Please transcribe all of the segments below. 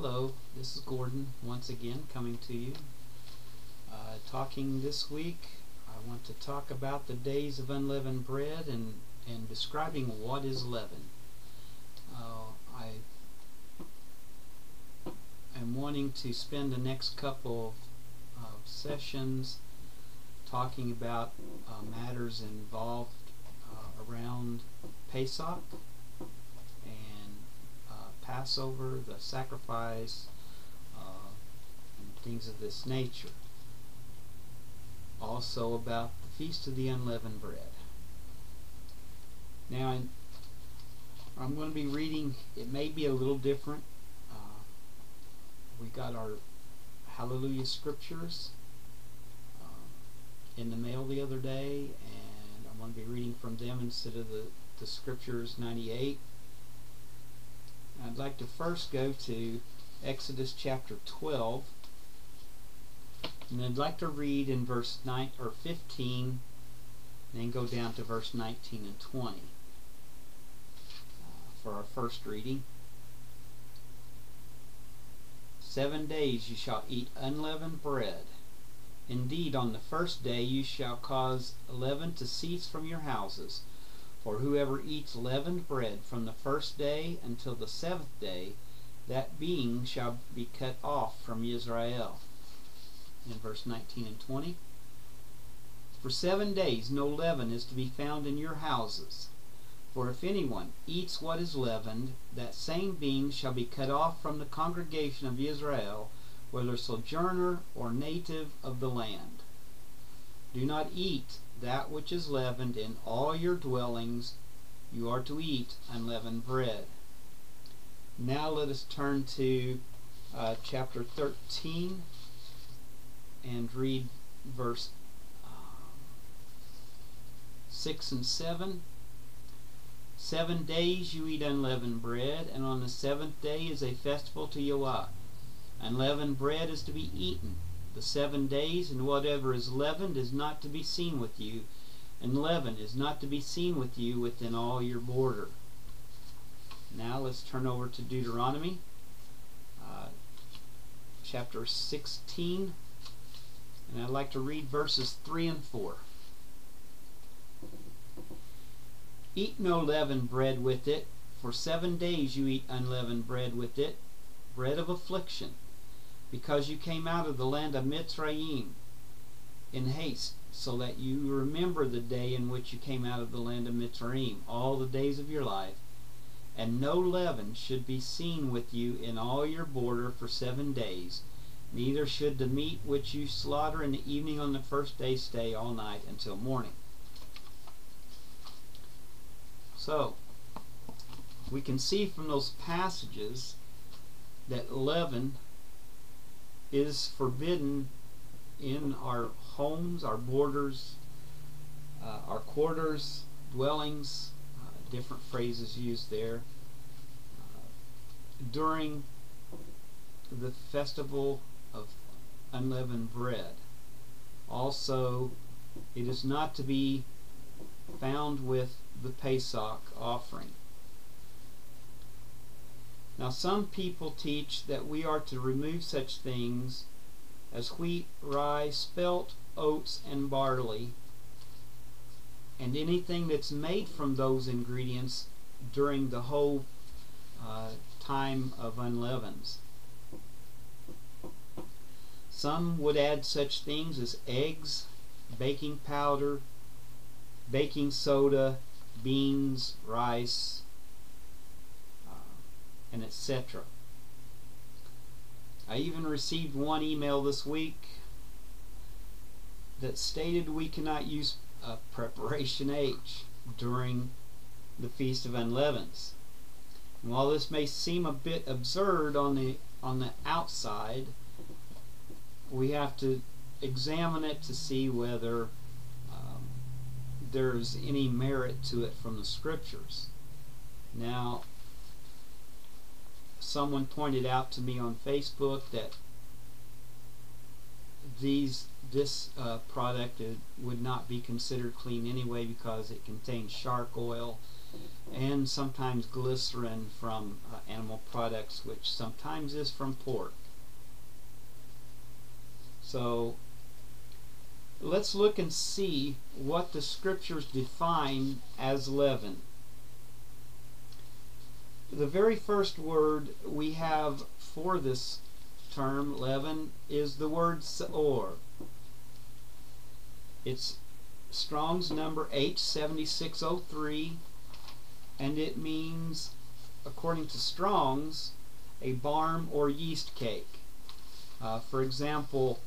Hello, this is Gordon once again coming to you. Talking this week, I want to talk about the days of unleavened bread and describing what is leaven. I am wanting to spend the next couple of sessions talking about matters involved around Pesach and Passover, the sacrifice, and things of this nature. Also about the Feast of the Unleavened Bread. Now, I'm going to be reading, it may be a little different. We got our Hallelujah Scriptures in the mail the other day, and I'm going to be reading from them instead of the Scriptures 98. I'd like to first go to Exodus chapter 12, and I'd like to read in verse 9 or 15, and then go down to verse 19 and 20 for our first reading. 7 days you shall eat unleavened bread. Indeed, on the first day you shall cause leaven to cease from your houses. For whoever eats leavened bread from the first day until the 7th day, that being shall be cut off from Israel. In verse 19 and 20. For 7 days no leaven is to be found in your houses. For if anyone eats what is leavened, that same being shall be cut off from the congregation of Israel, whether sojourner or native of the land. Do not eat that which is leavened in all your dwellings. You are to eat unleavened bread. Now let us turn to chapter 13 and read verse 6 and 7. 7 days you eat unleavened bread, and on the 7th day is a festival to Yahweh. Unleavened bread is to be eaten the 7 days, and whatever is leavened is not to be seen with you, and leaven is not to be seen with you within all your border. Now let's turn over to Deuteronomy chapter 16, and I'd like to read verses 3 and 4. Eat no leavened bread with it, for 7 days you eat unleavened bread with it, bread of affliction, because you came out of the land of Mitzrayim in haste, so that you remember the day in which you came out of the land of Mitzrayim, all the days of your life. And no leaven should be seen with you in all your border for 7 days, neither should the meat which you slaughter in the evening on the first day stay all night until morning. So, we can see from those passages that leaven is forbidden in our homes, our borders, our quarters, dwellings, different phrases used there, during the festival of unleavened bread. Also, it is not to be found with the Pesach offering. Now, some people teach that we are to remove such things as wheat, rye, spelt, oats, and barley, and anything that's made from those ingredients during the whole time of unleavens. Some would add such things as eggs, baking powder, baking soda, beans, rice, and etc. I even received one email this week that stated we cannot use preparation H during the Feast of Unleaveneds. And while this may seem a bit absurd on the outside, we have to examine it to see whether there's any merit to it from the Scriptures. Now, someone pointed out to me on Facebook that this product would not be considered clean anyway because it contains shark oil and sometimes glycerin from animal products, which sometimes is from pork. So let's look and see what the scriptures define as leaven. The very first word we have for this term, leaven, is the word seor. It's Strong's number H7603, and it means, according to Strong's, a barm or yeast cake. For example,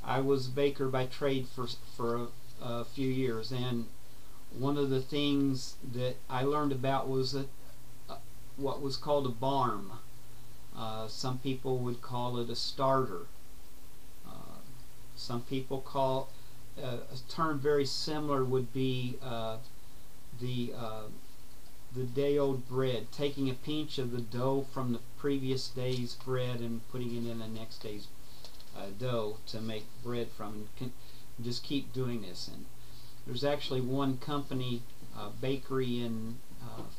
I was a baker by trade for a few years, and one of the things that I learned about was that what was called a barm. Some people would call it a starter. Some people call a term very similar would be the day-old bread, taking a pinch of the dough from the previous day's bread and putting it in the next day's dough to make bread from, and just keep doing this. And there's actually one company, bakery in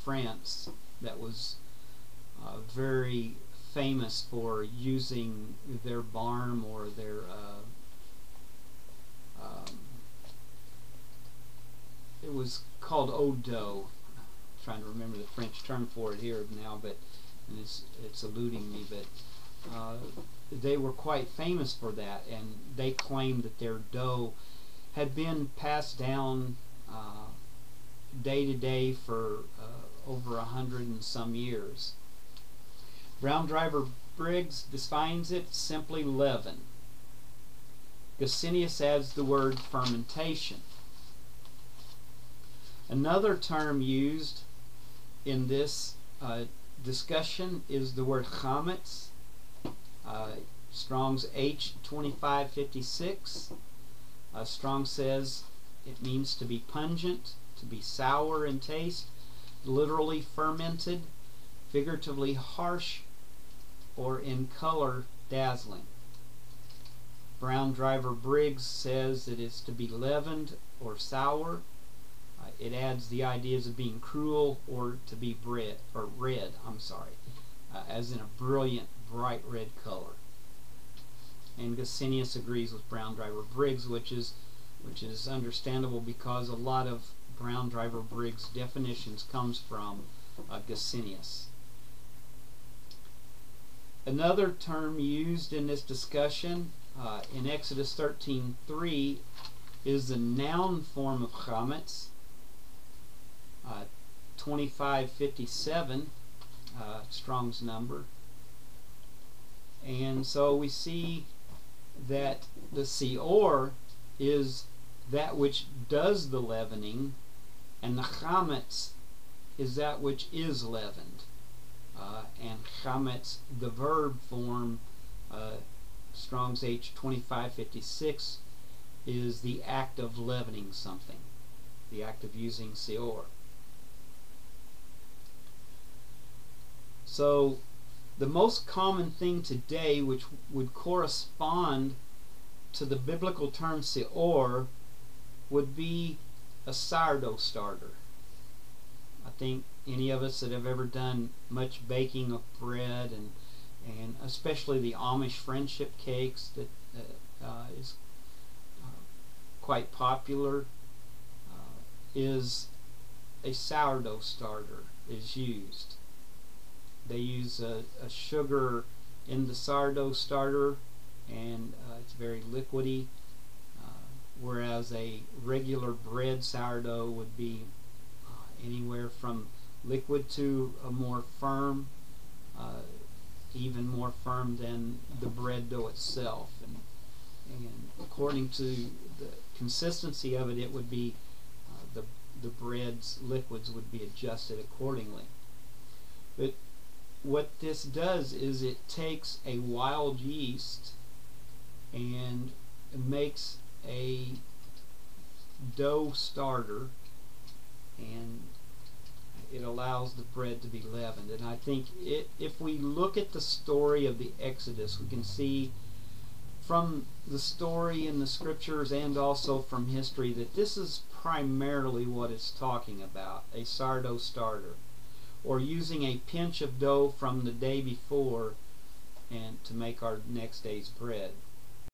France, that was very famous for using their barm or their it was called eau dough. I'm trying to remember the French term for it here now, but and it's eluding me, but they were quite famous for that, and they claimed that their dough had been passed down day to day for over 100 and some years. Brown Driver Briggs defines it simply leaven. Gesenius adds the word fermentation. Another term used in this discussion is the word chametz. Strong's H2556. Strong says it means to be pungent, to be sour in taste, literally fermented, figuratively harsh, or in color dazzling. Brown Driver Briggs says it is to be leavened or sour. It adds the ideas of being cruel or to be red, as in a brilliant, bright red color. And Gesenius agrees with Brown Driver Briggs, which is understandable because a lot of Brown Driver Briggs definitions comes from Gesenius. Another term used in this discussion in Exodus 13:3 is the noun form of chametz. 2557, Strong's number. And so we see that the seor is that which does the leavening, and the chametz is that which is leavened. And chametz, the verb form, Strong's H2556, is the act of leavening something, the act of using seor. So the most common thing today which would correspond to the biblical term seor would be a sourdough starter. I think any of us that have ever done much baking of bread, and especially the Amish friendship cakes that is quite popular, is a sourdough starter is used. They use a sugar in the sourdough starter, and it's very liquidy, whereas a regular bread sourdough would be anywhere from liquid to a more firm, even more firm than the bread dough itself. And according to the consistency of it, it would be the bread's liquids would be adjusted accordingly. But what this does is it takes a wild yeast and makes a dough starter, and it allows the bread to be leavened. And I think if we look at the story of the Exodus, we can see from the story in the scriptures and also from history that this is primarily what it's talking about, a sourdough starter, or using a pinch of dough from the day before and to make our next day's bread.